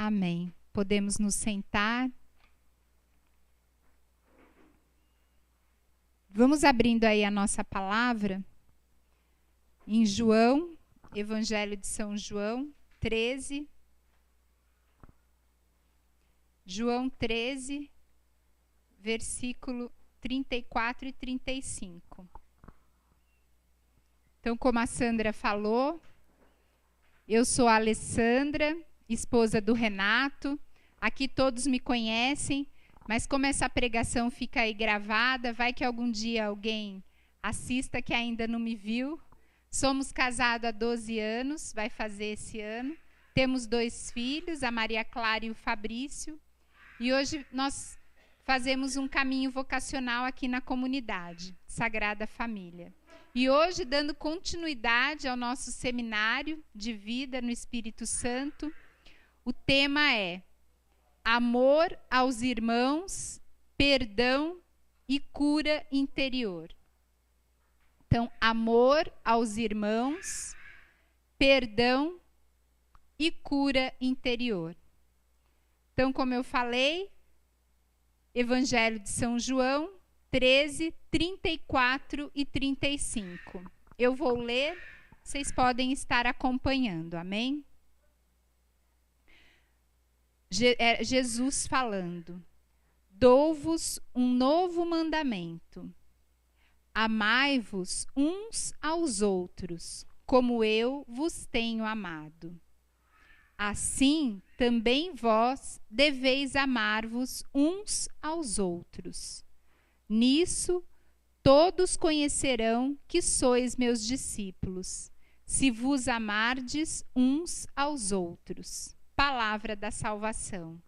Amém. Podemos nos sentar. Vamos abrindo aí a nossa palavra em João, Evangelho de São João 13. João 13, versículo 34 e 35. Então, como a Sandra falou, eu sou a Alessandra, esposa do Renato. Aqui todos me conhecem, mas como essa pregação fica aí gravada, vai que algum dia alguém assista que ainda não me viu. Somos casados há 12 anos, vai fazer esse ano. Temos 2 filhos, a Maria Clara e o Fabrício. E hoje nós fazemos um caminho vocacional aqui na comunidade, Sagrada Família. E hoje, dando continuidade ao nosso seminário de vida no Espírito Santo, o tema é amor aos irmãos, perdão e cura interior. Então, amor aos irmãos, perdão e cura interior. Então, como eu falei, Evangelho de São João 13, 34 e 35. Eu vou ler, vocês podem estar acompanhando, amém? Jesus falando: dou-vos um novo mandamento. Amai-vos uns aos outros, como eu vos tenho amado. Assim, também vós deveis amar-vos uns aos outros. Nisso, todos conhecerão que sois meus discípulos, se vos amardes uns aos outros. Palavra da salvação.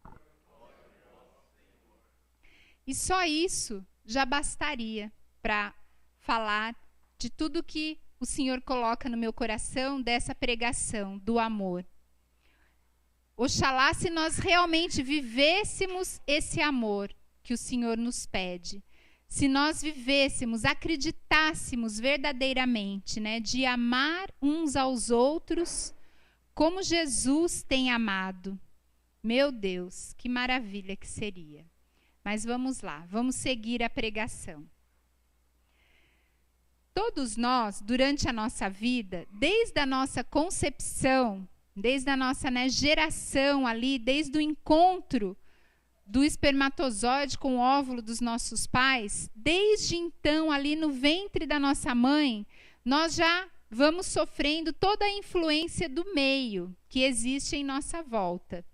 E só isso já bastaria para falar de tudo que o Senhor coloca no meu coração dessa pregação do amor. Oxalá se nós realmente vivêssemos esse amor que o Senhor nos pede. Se nós vivêssemos, acreditássemos verdadeiramente, né, de amar uns aos outros como Jesus tem amado. Meu Deus, que maravilha que seria. Mas vamos lá, vamos seguir a pregação. Todos nós, durante a nossa vida, desde a nossa concepção, desde a nossa geração ali, desde o encontro do espermatozoide com o óvulo dos nossos pais, desde então, ali no ventre da nossa mãe, nós já vamos sofrendo toda a influência do meio que existe em nossa volta.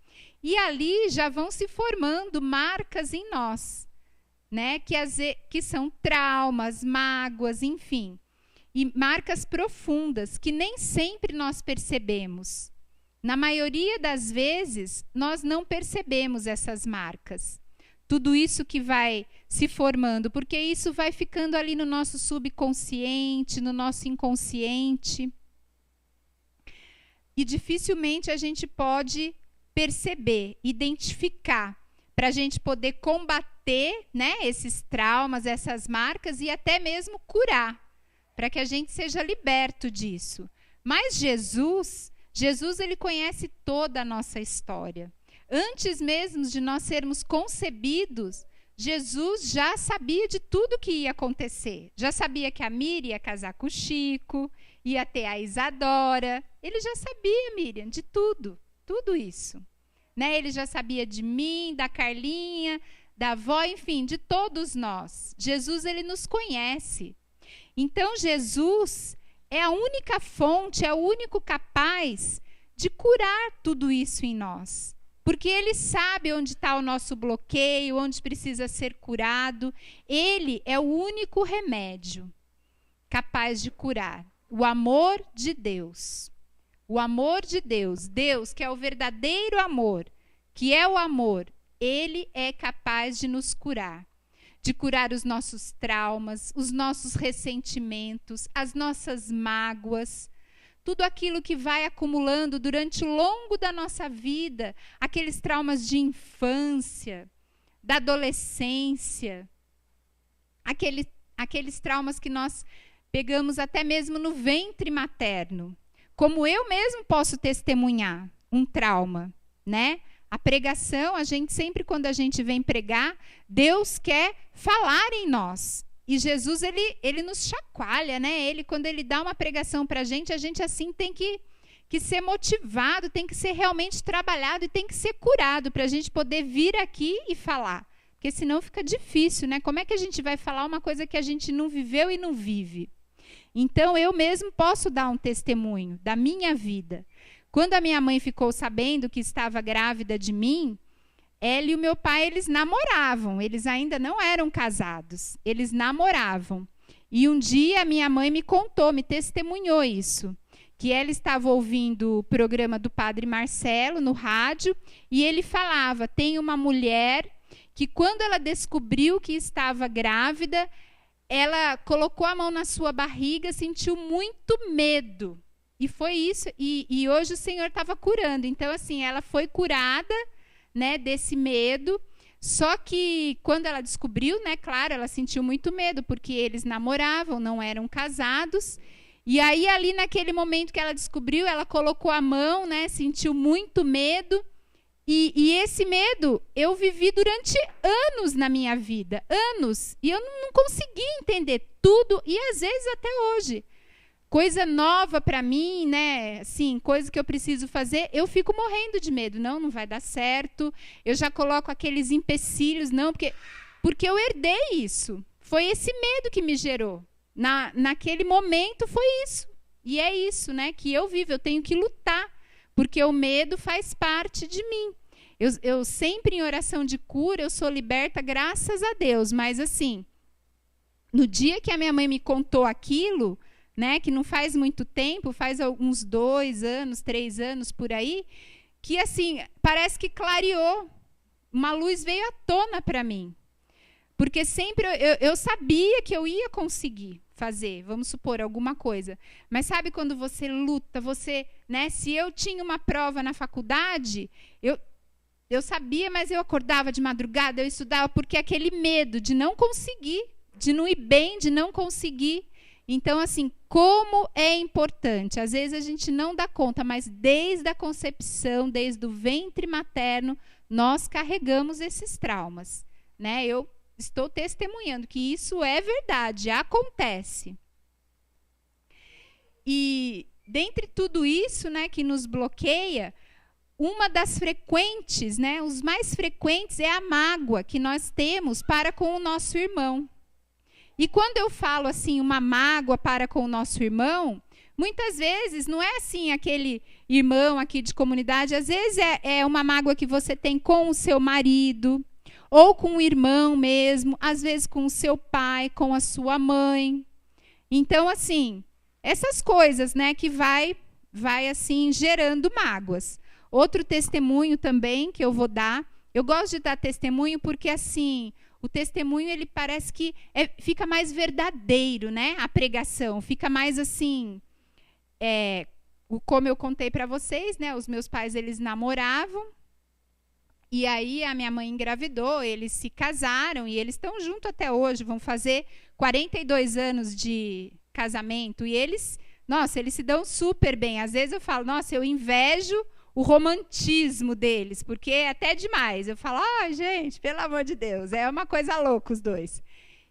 E ali já vão se formando marcas em nós, né? Que são traumas, mágoas, enfim. E marcas profundas que nem sempre nós percebemos. Na maioria das vezes, nós não percebemos essas marcas. Tudo isso que vai se formando, porque isso vai ficando ali no nosso subconsciente, no nosso inconsciente. E dificilmente a gente pode perceber, identificar, para a gente poder combater, né, esses traumas, essas marcas e até mesmo curar, para que a gente seja liberto disso. Mas Jesus ele conhece toda a nossa história. Antes mesmo de nós sermos concebidos, Jesus já sabia de tudo que ia acontecer. Já sabia que a Miriam ia casar com o Chico, ia ter a Isadora. Ele já sabia, Miriam, de tudo isso. Né? Ele já sabia de mim, da Carlinha, da avó, enfim, de todos nós. Jesus, ele nos conhece. Então, Jesus é a única fonte, é o único capaz de curar tudo isso em nós. Porque ele sabe onde está o nosso bloqueio, onde precisa ser curado. Ele é o único remédio capaz de curar. O amor de Deus. O amor de Deus. Deus, que é o verdadeiro amor, que é o amor, ele é capaz de nos curar. De curar os nossos traumas, os nossos ressentimentos, as nossas mágoas, tudo aquilo que vai acumulando durante o longo da nossa vida, aqueles traumas de infância, da adolescência, aqueles traumas que nós pegamos até mesmo no ventre materno. Como eu mesmo posso testemunhar um trauma, né? A pregação, a gente sempre, quando a gente vem pregar, Deus quer falar em nós. E Jesus, ele nos chacoalha, né? Quando ele dá uma pregação para a gente assim tem que ser motivado, tem que ser realmente trabalhado e tem que ser curado para a gente poder vir aqui e falar. Porque senão fica difícil, né? Como é que a gente vai falar uma coisa que a gente não viveu e não vive? Então, eu mesmo posso dar um testemunho da minha vida. Quando a minha mãe ficou sabendo que estava grávida de mim, ela e o meu pai, eles namoravam. Eles ainda não eram casados. Eles namoravam. E um dia a minha mãe me contou, me testemunhou isso. Que ela estava ouvindo o programa do Padre Marcelo no rádio e ele falava, tem uma mulher que quando ela descobriu que estava grávida, ela colocou a mão na sua barriga, sentiu muito medo. E foi isso. E hoje o Senhor estava curando. Então, assim, ela foi curada, né, desse medo. Só que quando ela descobriu, né, claro, ela sentiu muito medo, porque eles namoravam, não eram casados. E aí, ali naquele momento que ela descobriu, ela colocou a mão, né, sentiu muito medo. E esse medo eu vivi durante anos na minha vida, anos. E eu não consegui entender tudo, e às vezes até hoje. Coisa nova para mim, né? Assim, coisa que eu preciso fazer, eu fico morrendo de medo. Não vai dar certo. Eu já coloco aqueles empecilhos, porque eu herdei isso. Foi esse medo que me gerou. Naquele momento foi isso. E é isso, né? Que eu vivo, eu tenho que lutar. Porque o medo faz parte de mim. Eu sempre em oração de cura, eu sou liberta, graças a Deus. Mas assim, no dia que a minha mãe me contou aquilo, né, que não faz muito tempo, faz uns 2 anos, 3 anos por aí, que assim, parece que clareou. Uma luz veio à tona para mim. Porque sempre eu sabia que eu ia conseguir fazer, vamos supor, alguma coisa. Mas sabe quando você luta, né, se eu tinha uma prova na faculdade, eu sabia, mas eu acordava de madrugada, eu estudava, porque aquele medo de não conseguir, de não ir bem, de não conseguir. Então, assim, como é importante. Às vezes a gente não dá conta, mas desde a concepção, desde o ventre materno, nós carregamos esses traumas, né? Eu estou testemunhando que isso é verdade, acontece. E dentre tudo isso, né, que nos bloqueia, uma das frequentes, né, os mais frequentes é a mágoa que nós temos para com o nosso irmão. E quando eu falo assim, uma mágoa para com o nosso irmão, muitas vezes não é assim aquele irmão aqui de comunidade, às vezes é uma mágoa que você tem com o seu marido, ou com o irmão mesmo, às vezes com o seu pai, com a sua mãe. Então, assim, essas coisas, né, que vai assim, gerando mágoas. Outro testemunho também que eu vou dar, eu gosto de dar testemunho porque, assim, o testemunho, ele parece que fica mais verdadeiro, né? A pregação fica mais assim, como eu contei para vocês, né? Os meus pais, eles namoravam, e aí a minha mãe engravidou, eles se casaram, e eles estão juntos até hoje, vão fazer 42 anos de casamento, e eles se dão super bem. Às vezes eu falo, nossa, eu invejo o romantismo deles, porque é até demais. Eu falo, gente, pelo amor de Deus, é uma coisa louca os dois.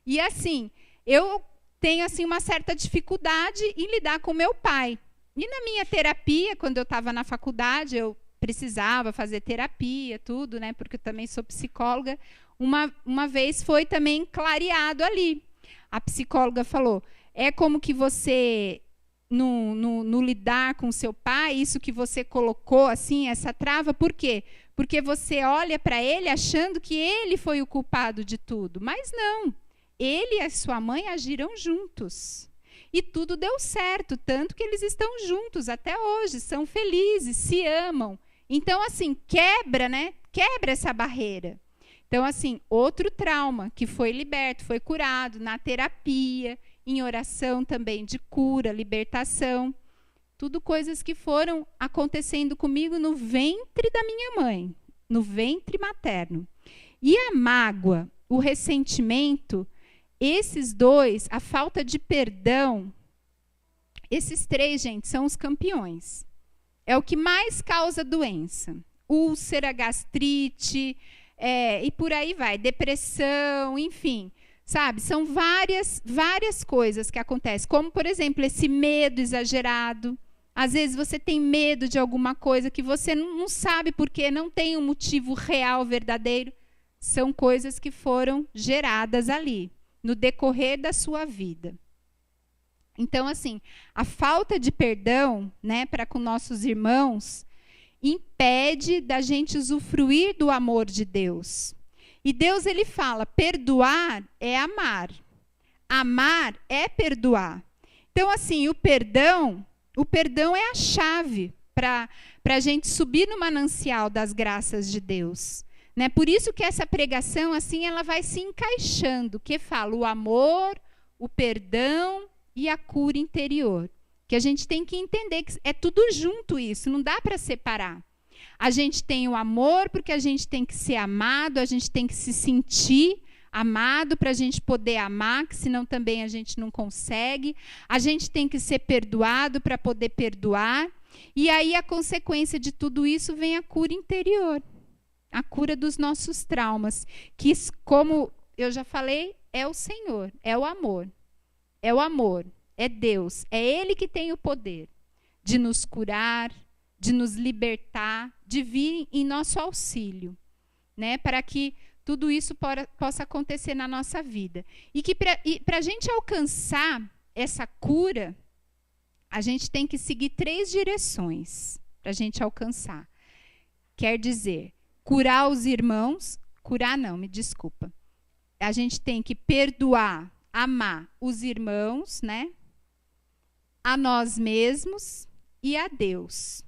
E assim, eu tenho assim uma certa dificuldade em lidar com meu pai. E na minha terapia, quando eu estava na faculdade, eu precisava fazer terapia, tudo, né? Porque eu também sou psicóloga. Uma vez foi também clareado ali. A psicóloga falou, é como que você... No lidar com seu pai, isso que você colocou, assim, essa trava, por quê? Porque você olha para ele achando que ele foi o culpado de tudo. Mas não, ele e a sua mãe agiram juntos. E tudo deu certo, tanto que eles estão juntos até hoje, são felizes, se amam. Então, assim, quebra, né? Quebra essa barreira. Então, assim, outro trauma que foi liberto, foi curado na terapia, em oração também de cura, libertação, tudo coisas que foram acontecendo comigo no ventre da minha mãe, no ventre materno. E a mágoa, o ressentimento, esses dois, a falta de perdão, esses 3, gente, são os campeões. É o que mais causa doença. úlcera, gastrite, e por aí vai, depressão, enfim, sabe? São várias coisas que acontecem, como, por exemplo, esse medo exagerado. Às vezes você tem medo de alguma coisa que você não sabe por quê, não tem um motivo real, verdadeiro. São coisas que foram geradas ali, no decorrer da sua vida. Então, assim, a falta de perdão, né, para com nossos irmãos, impede da gente usufruir do amor de Deus. E Deus, ele fala, perdoar é amar. Amar é perdoar. Então, assim, o perdão é a chave para a gente subir no manancial das graças de Deus. Né? Por isso que essa pregação, assim, ela vai se encaixando, que fala o amor, o perdão e a cura interior. Que a gente tem que entender que é tudo junto isso, não dá para separar. A gente tem o amor porque a gente tem que ser amado, a gente tem que se sentir amado para a gente poder amar, que senão também a gente não consegue. A gente tem que ser perdoado para poder perdoar. E aí a consequência de tudo isso vem a cura interior. A cura dos nossos traumas, que, como eu já falei, é o Senhor, é o amor. É o amor, é Deus, é Ele que tem o poder de nos curar, de nos libertar, de vir em nosso auxílio, né, para que tudo isso possa acontecer na nossa vida. E que para a gente alcançar essa cura, a gente tem que seguir 3 direções para a gente alcançar. Quer dizer, curar os irmãos, curar não, me desculpa. A gente tem que perdoar, amar os irmãos, né? A nós mesmos e a Deus.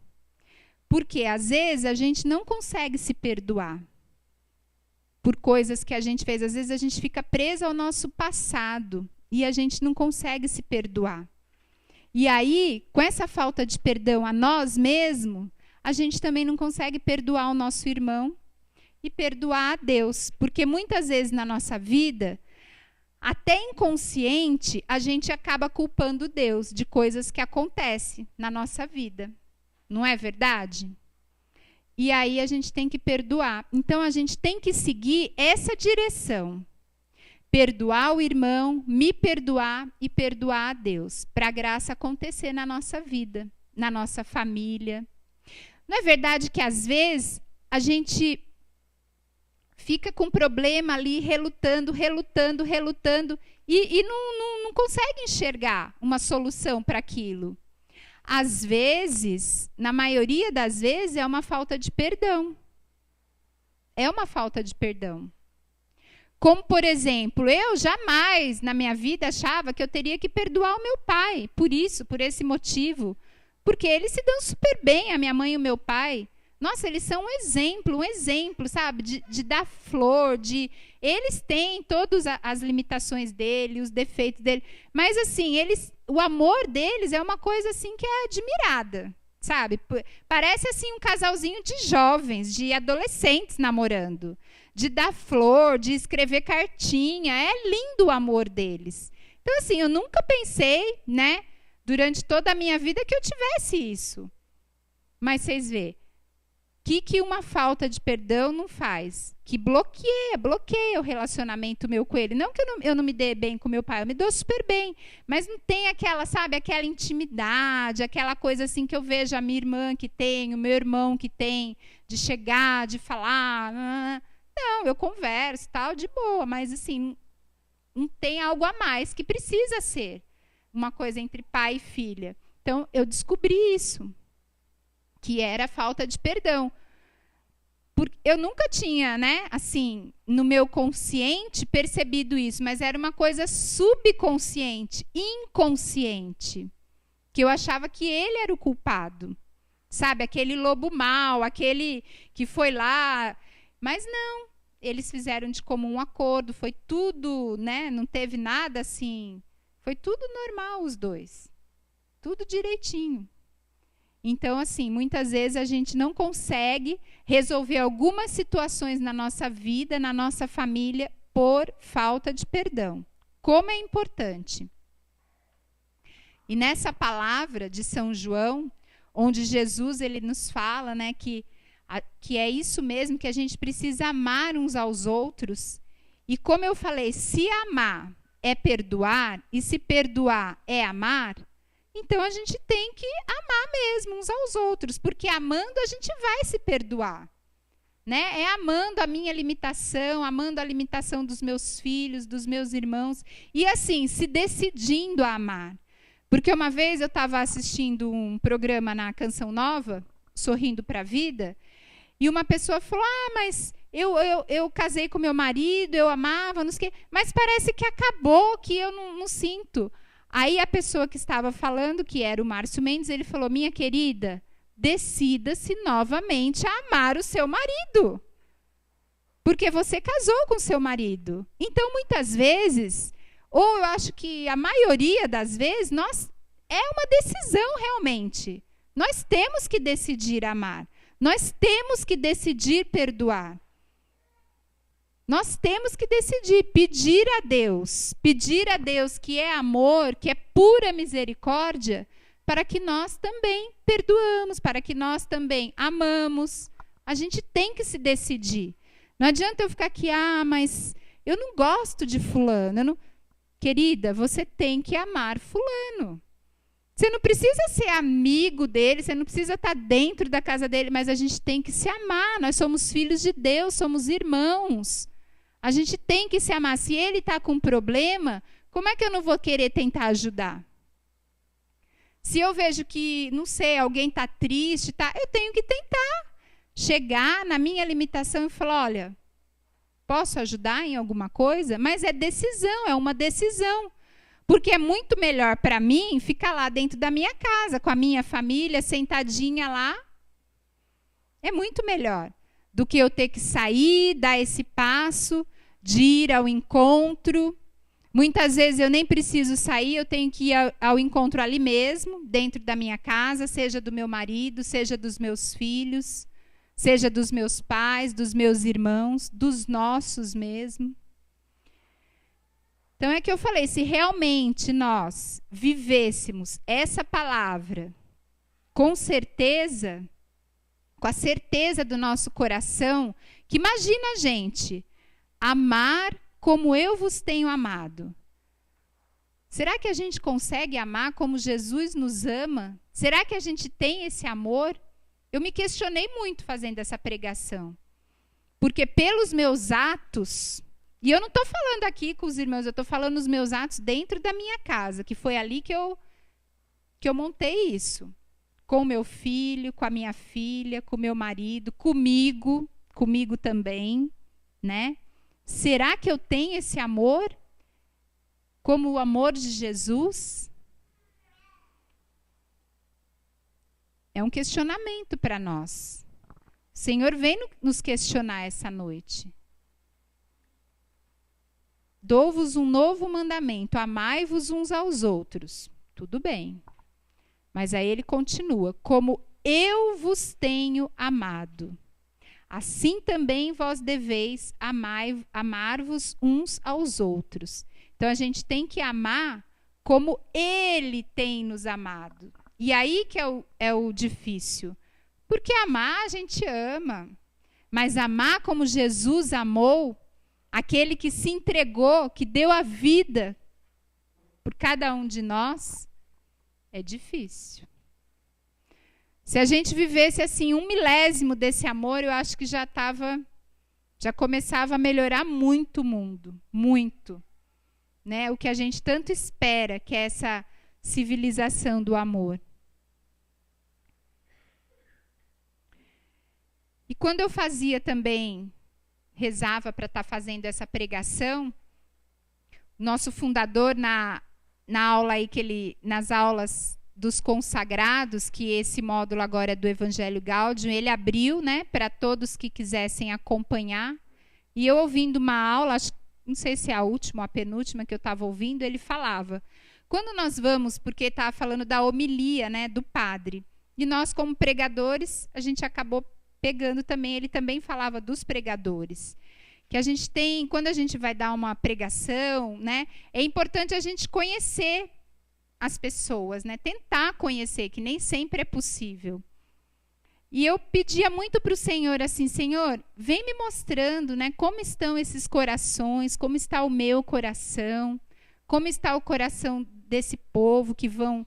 Porque às vezes a gente não consegue se perdoar por coisas que a gente fez. Às vezes a gente fica preso ao nosso passado e a gente não consegue se perdoar. E aí, com essa falta de perdão a nós mesmos, a gente também não consegue perdoar o nosso irmão e perdoar a Deus. Porque muitas vezes na nossa vida, até inconsciente, a gente acaba culpando Deus de coisas que acontecem na nossa vida. Não é verdade? E aí a gente tem que perdoar. Então, a gente tem que seguir essa direção. Perdoar o irmão, me perdoar e perdoar a Deus. Para a graça acontecer na nossa vida, na nossa família. Não é verdade que, às vezes, a gente fica com problema ali, relutando, e não consegue enxergar uma solução para aquilo. Às vezes, na maioria das vezes, é uma falta de perdão. É uma falta de perdão. Como, por exemplo, eu jamais na minha vida achava que eu teria que perdoar o meu pai por isso, por esse motivo. Porque eles se dão super bem, a minha mãe e o meu pai. Nossa, eles são um exemplo, sabe? De dar flor, eles têm todas as limitações dele, os defeitos dele. Mas, assim, o amor deles é uma coisa, assim, que é admirada, sabe? Parece, assim, um casalzinho de jovens, de adolescentes namorando. De dar flor, de escrever cartinha. É lindo o amor deles. Então, assim, eu nunca pensei, né, durante toda a minha vida que eu tivesse isso. Mas vocês veem. O que uma falta de perdão não faz? Que bloqueia o relacionamento meu com ele. Não que eu não me dê bem com meu pai, eu me dou super bem. Mas não tem aquela, sabe, aquela intimidade, aquela coisa assim que eu vejo a minha irmã que tem, o meu irmão que tem, de chegar, de falar. Não, eu converso, tal, de boa, mas assim, não tem algo a mais que precisa ser uma coisa entre pai e filha. Então, eu descobri isso. Que era a falta de perdão. Porque eu nunca tinha, né, assim, no meu consciente percebido isso, mas era uma coisa subconsciente, inconsciente, que eu achava que ele era o culpado. Sabe, aquele lobo mau, aquele que foi lá, mas não, eles fizeram de comum acordo, foi tudo, né, não teve nada assim, foi tudo normal os dois. Tudo direitinho. Então, assim, muitas vezes a gente não consegue resolver algumas situações na nossa vida, na nossa família, por falta de perdão. Como é importante. E nessa palavra de São João, onde Jesus ele nos fala, né, que que é isso mesmo, que a gente precisa amar uns aos outros. E como eu falei, se amar é perdoar, e se perdoar é amar, então a gente tem que amar mesmo uns aos outros, porque amando a gente vai se perdoar. Né? É amando a minha limitação, amando a limitação dos meus filhos, dos meus irmãos, e assim, se decidindo a amar. Porque uma vez eu estava assistindo um programa na Canção Nova, Sorrindo para a Vida, e uma pessoa falou, mas eu casei com meu marido, eu amava, não sei o quê, mas parece que acabou, que eu não sinto. Aí a pessoa que estava falando, que era o Márcio Mendes, ele falou, minha querida, decida-se novamente a amar o seu marido. Porque você casou com seu marido. Então, muitas vezes, ou eu acho que a maioria das vezes, é uma decisão realmente. Nós temos que decidir amar. Nós temos que decidir perdoar. Nós temos que decidir, pedir a Deus que é amor, que é pura misericórdia, para que nós também perdoamos, para que nós também amamos. A gente tem que se decidir. Não adianta eu ficar aqui, mas eu não gosto de fulano. Querida, você tem que amar fulano. Você não precisa ser amigo dele, você não precisa estar dentro da casa dele, mas a gente tem que se amar. Nós somos filhos de Deus, somos irmãos. A gente tem que se amar. Se ele está com um problema, como é que eu não vou querer tentar ajudar? Se eu vejo que, não sei, alguém está triste, eu tenho que tentar chegar na minha limitação e falar, olha, posso ajudar em alguma coisa? Mas é decisão, é uma decisão. Porque é muito melhor para mim ficar lá dentro da minha casa, com a minha família, sentadinha lá. É muito melhor do que eu ter que sair, dar esse passo, de ir ao encontro. Muitas vezes eu nem preciso sair, eu tenho que ir ao encontro ali mesmo, dentro da minha casa, seja do meu marido, seja dos meus filhos, seja dos meus pais, dos meus irmãos, dos nossos mesmo. Então é que eu falei, se realmente nós vivêssemos essa palavra com certeza, com a certeza do nosso coração, que imagina, gente, amar como eu vos tenho amado. Será que a gente consegue amar como Jesus nos ama? Será que a gente tem esse amor? Eu me questionei muito fazendo essa pregação. Porque pelos meus atos, e eu não estou falando aqui com os irmãos, eu estou falando os meus atos dentro da minha casa, que foi ali que eu montei isso. Com o meu filho, com a minha filha, com o meu marido, comigo também, né? Será que eu tenho esse amor como o amor de Jesus? É um questionamento para nós. O Senhor vem nos questionar essa noite. Dou-vos um novo mandamento, amai-vos uns aos outros. Tudo bem. Mas aí ele continua, como eu vos tenho amado. Assim também vós deveis amar-vos uns aos outros. Então, a gente tem que amar como ele tem nos amado. E aí que é o difícil. Porque amar, a gente ama. Mas amar como Jesus amou, aquele que se entregou, que deu a vida por cada um de nós, é difícil. Se a gente vivesse assim 1/1000 desse amor, eu acho que já começava a melhorar muito o mundo, muito, né? O que a gente tanto espera, que é essa civilização do amor. E quando eu fazia também, rezava para estar fazendo essa pregação, nosso fundador na aula aí nas aulas dos consagrados, que esse módulo agora é do Evangelho Gaudium, ele abriu, né, para todos que quisessem acompanhar. E eu ouvindo uma aula, não sei se é a última ou a penúltima que eu estava ouvindo, ele falava, quando nós vamos, porque estava falando da homilia, né, do padre, e nós como pregadores, a gente acabou pegando também, ele também falava dos pregadores, que a gente tem, quando a gente vai dar uma pregação, né, é importante a gente conhecer as pessoas, né? Tentar conhecer, que nem sempre é possível. E eu pedia muito para o Senhor assim, Senhor, vem me mostrando, né, como estão esses corações, como está o meu coração, como está o coração desse povo que vão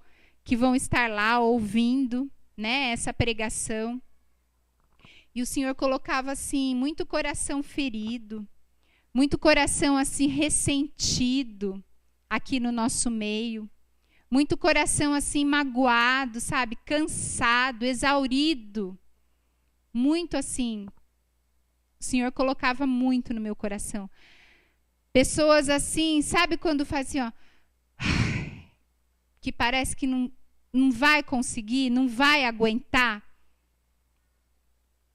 estar lá ouvindo, né, essa pregação. E o Senhor colocava assim, muito coração ferido, muito coração assim ressentido aqui no nosso meio. Muito coração assim magoado, sabe? Cansado, exaurido. Muito assim. O Senhor colocava muito no meu coração. Pessoas assim, sabe quando faz assim, ó, que parece que não vai conseguir, não vai aguentar.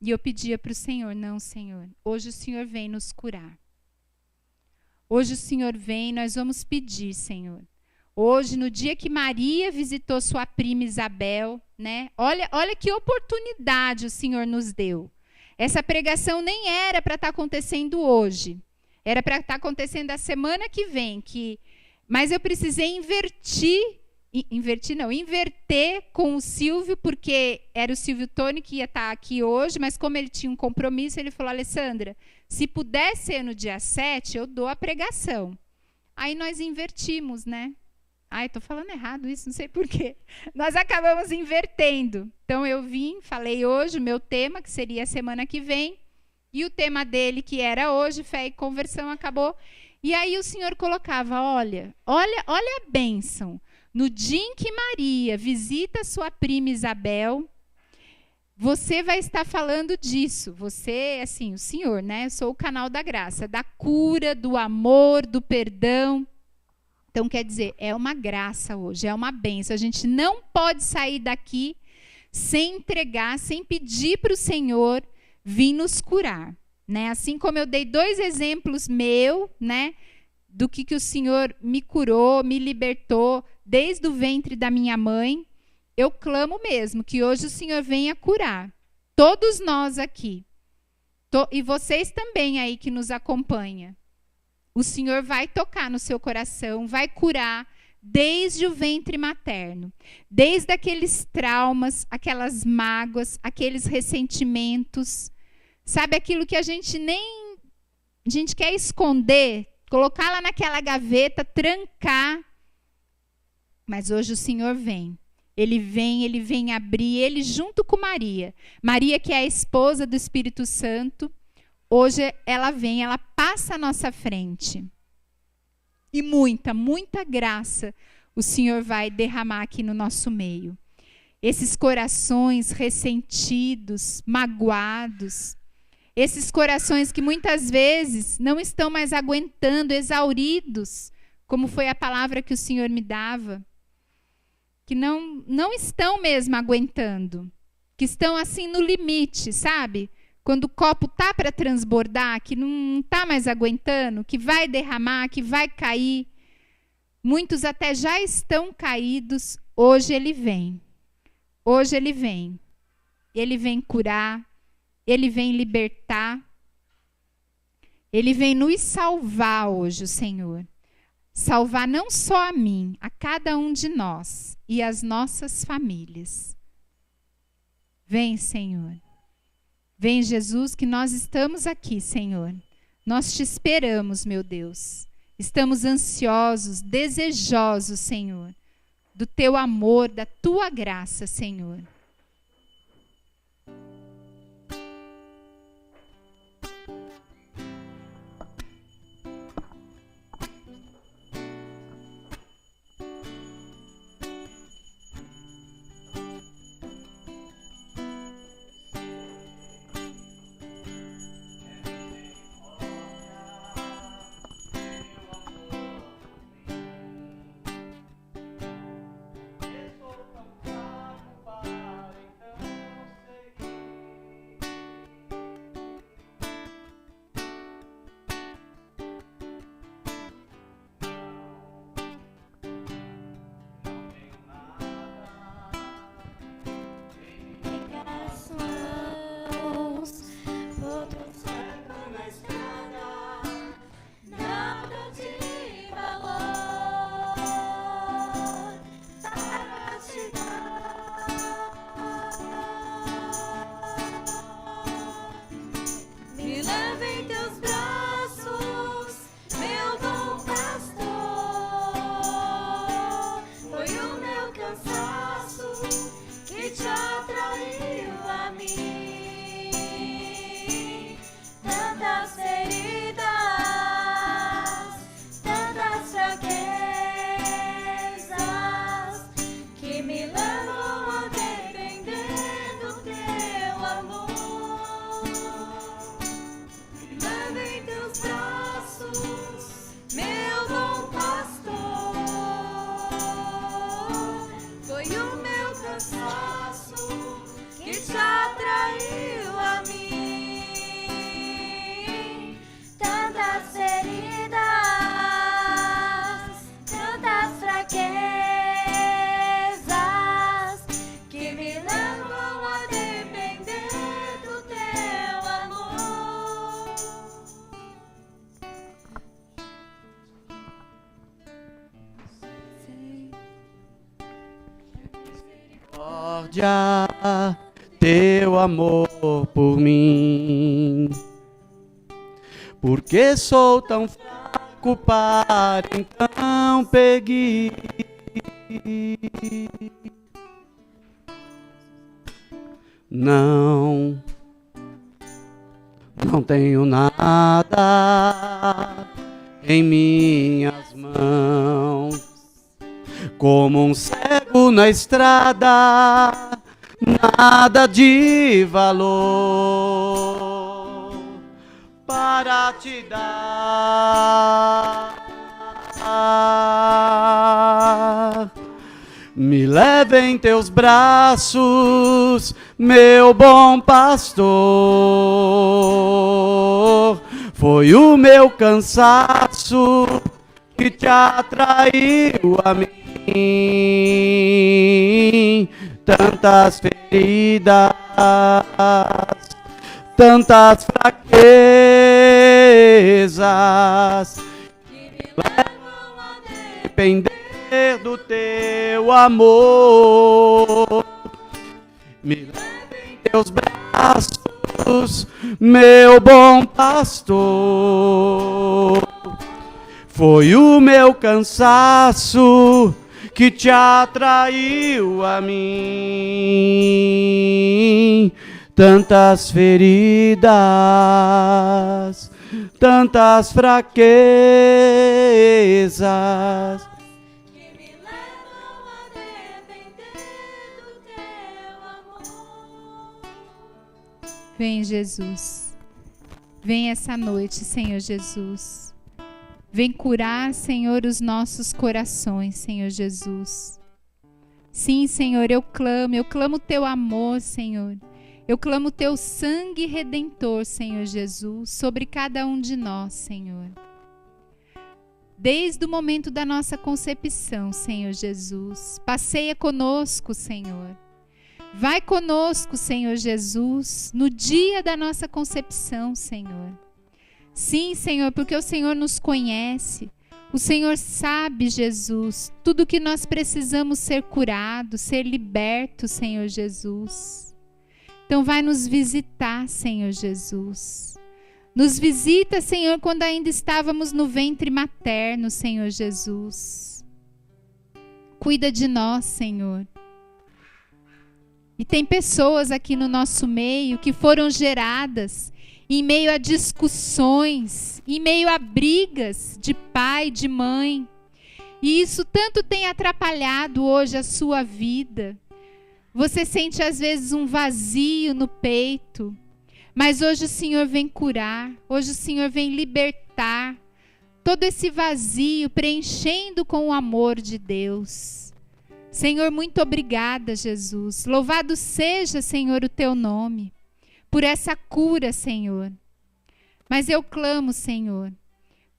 E eu pedia para o Senhor, não, Senhor, hoje o Senhor vem nos curar. Hoje o Senhor vem, nós vamos pedir, Senhor. Hoje, no dia que Maria visitou sua prima Isabel, né? Olha que oportunidade o Senhor nos deu. Essa pregação nem era para estar acontecendo hoje. Era para estar acontecendo a semana que vem. Mas eu precisei inverter com o Silvio, porque era o Silvio Tony que ia estar aqui hoje, mas como ele tinha um compromisso, ele falou, Alessandra, se puder ser no dia 7, eu dou a pregação. Aí nós invertimos, né? Ai, estou falando errado isso, não sei porquê. Nós acabamos invertendo. Então, eu falei hoje o meu tema, que seria a semana que vem, e o tema dele, que era hoje, fé e conversão, acabou. E aí o Senhor colocava, olha a bênção. No dia em que Maria visita sua prima Isabel, você vai estar falando disso. Você, assim, o Senhor, né? Eu sou o canal da graça, da cura, do amor, do perdão. Então, quer dizer, é uma graça hoje, é uma bênção. A gente não pode sair daqui sem entregar, sem pedir para o Senhor vir nos curar. Né? Assim como eu dei 2 exemplos né, do que o Senhor me curou, me libertou, desde o ventre da minha mãe, eu clamo mesmo que hoje o Senhor venha curar. Todos nós aqui. E vocês também aí que nos acompanham. O Senhor vai tocar no seu coração, vai curar desde o ventre materno. Desde aqueles traumas, aquelas mágoas, aqueles ressentimentos. Sabe aquilo que a gente quer esconder, colocar lá naquela gaveta, trancar. Mas hoje o Senhor vem. Ele vem abrir, ele junto com Maria. Maria, que é a esposa do Espírito Santo, hoje ela vem, ela passa à nossa frente. E muita, muita graça o Senhor vai derramar aqui no nosso meio. Esses corações ressentidos, magoados, esses corações que muitas vezes não estão mais aguentando, exauridos, como foi a palavra que o Senhor me dava, que não estão mesmo aguentando, que estão assim no limite, sabe? Quando o copo está para transbordar, que não está mais aguentando, que vai derramar, que vai cair. Muitos até já estão caídos. Hoje ele vem. Hoje ele vem. Ele vem curar. Ele vem libertar. Ele vem nos salvar hoje, o Senhor. Salvar não só a mim, a cada um de nós e as nossas famílias. Vem, Senhor. Vem, Jesus, que nós estamos aqui, Senhor. Nós te esperamos, meu Deus. Estamos ansiosos, desejosos, Senhor, do teu amor, da tua graça, Senhor. teu amor por mim. Porque sou tão fraco para então pedir. Não tenho nada em minhas mãos, como um cego na estrada, nada de valor para te dar. Me leva em teus braços, meu bom pastor. Foi o meu cansaço que te atraiu a mim. Tantas feridas, tantas fraquezas que me levam a depender do teu amor. Me leva em teus braços, meu bom pastor. Foi o meu cansaço que te atraiu a mim. Tantas feridas, tantas fraquezas que me levam a depender do teu amor. Vem, Jesus. Vem essa noite, Senhor Jesus. Vem curar, Senhor, os nossos corações, Senhor Jesus. Sim, Senhor, eu clamo o teu amor, Senhor. Eu clamo o teu sangue redentor, Senhor Jesus, sobre cada um de nós, Senhor. Desde o momento da nossa concepção, Senhor Jesus, passeia conosco, Senhor. Vai conosco, Senhor Jesus, no dia da nossa concepção, Senhor. Sim, Senhor, porque o Senhor nos conhece. O Senhor sabe, Jesus, tudo que nós precisamos ser curados, ser libertos, Senhor Jesus. Então vai nos visitar, Senhor Jesus. Nos visita, Senhor, quando ainda estávamos no ventre materno, Senhor Jesus. Cuida de nós, Senhor. E tem pessoas aqui no nosso meio que foram geradas em meio a discussões, em meio a brigas de pai, de mãe. E isso tanto tem atrapalhado hoje a sua vida. Você sente às vezes um vazio no peito, mas hoje o Senhor vem curar, hoje o Senhor vem libertar todo esse vazio, preenchendo com o amor de Deus. Senhor, muito obrigada, Jesus. Louvado seja, Senhor, o teu nome, por essa cura, Senhor. Mas eu clamo, Senhor,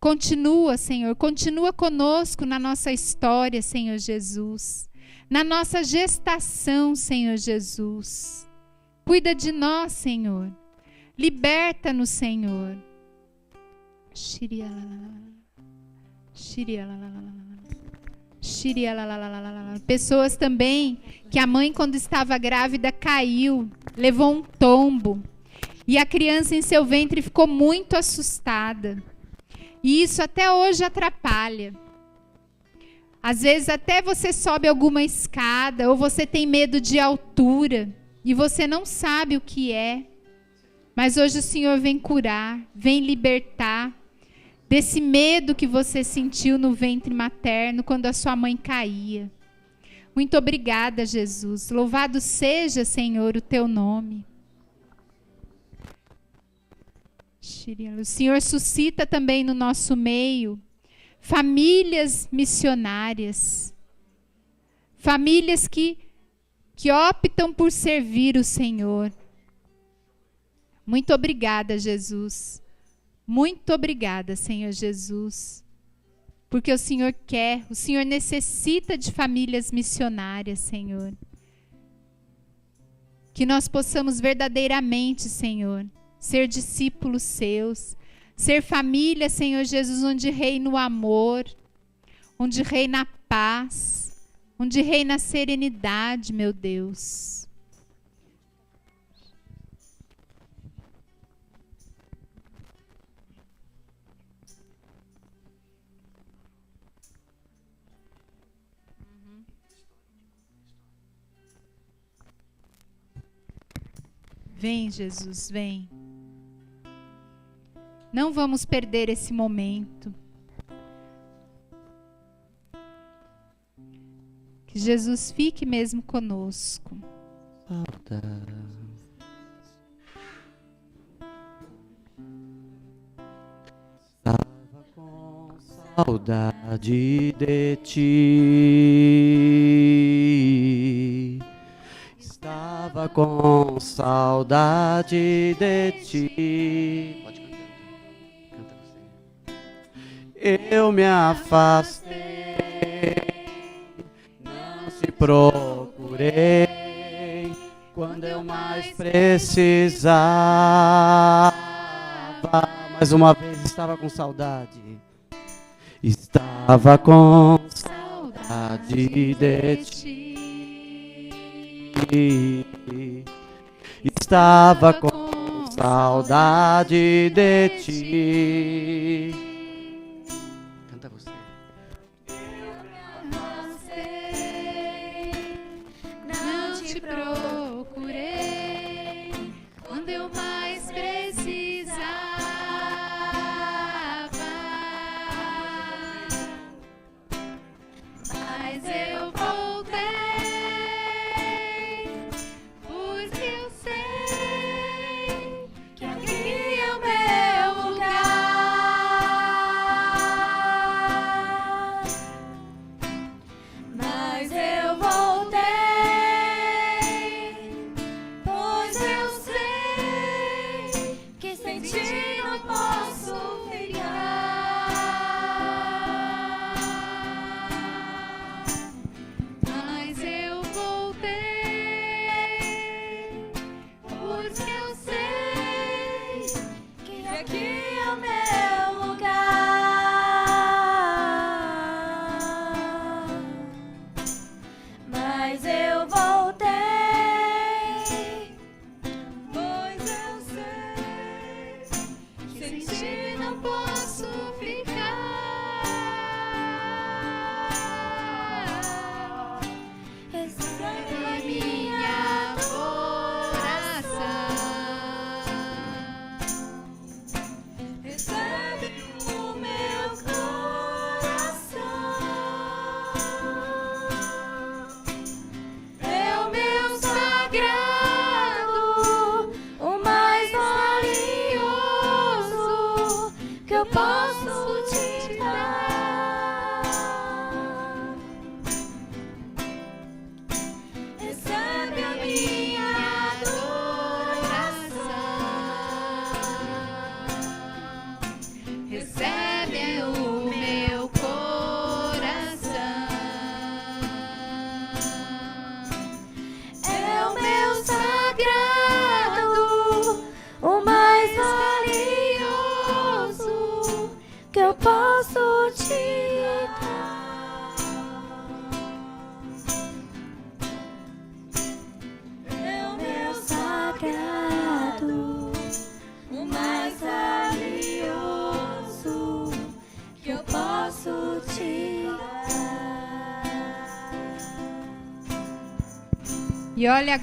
continua, Senhor, continua conosco na nossa história, Senhor Jesus. Na nossa gestação, Senhor Jesus. Cuida de nós, Senhor. Liberta-nos, Senhor. Pessoas também que a mãe, quando estava grávida, caiu, levou um tombo. E a criança em seu ventre ficou muito assustada. E isso até hoje atrapalha. Às vezes até você sobe alguma escada ou você tem medo de altura e você não sabe o que é. Mas hoje o Senhor vem curar, vem libertar desse medo que você sentiu no ventre materno quando a sua mãe caía. Muito obrigada, Jesus. Louvado seja, Senhor, o teu nome. O Senhor suscita também no nosso meio famílias missionárias, famílias que optam por servir o Senhor. Muito obrigada, Jesus. Muito obrigada, Senhor Jesus. Porque o Senhor quer, o Senhor necessita de famílias missionárias, Senhor. Que nós possamos verdadeiramente, Senhor, ser discípulos seus, ser família, Senhor Jesus, onde reina o amor, onde reina a paz, onde reina a serenidade, meu Deus. Vem, Jesus, vem. Não vamos perder esse momento. Que Jesus fique mesmo conosco. Estava com saudade de ti. Estava com saudade de ti. Pode cantar. Canta você. Eu me afastei, não te procurei quando eu mais precisava. Mais uma vez estava com saudade. Estava com saudade de ti. Estava com saudade de ti. Canta você. Eu me afastei, não te procurei quando eu mais precisava. Mas eu voltei. E olha agora.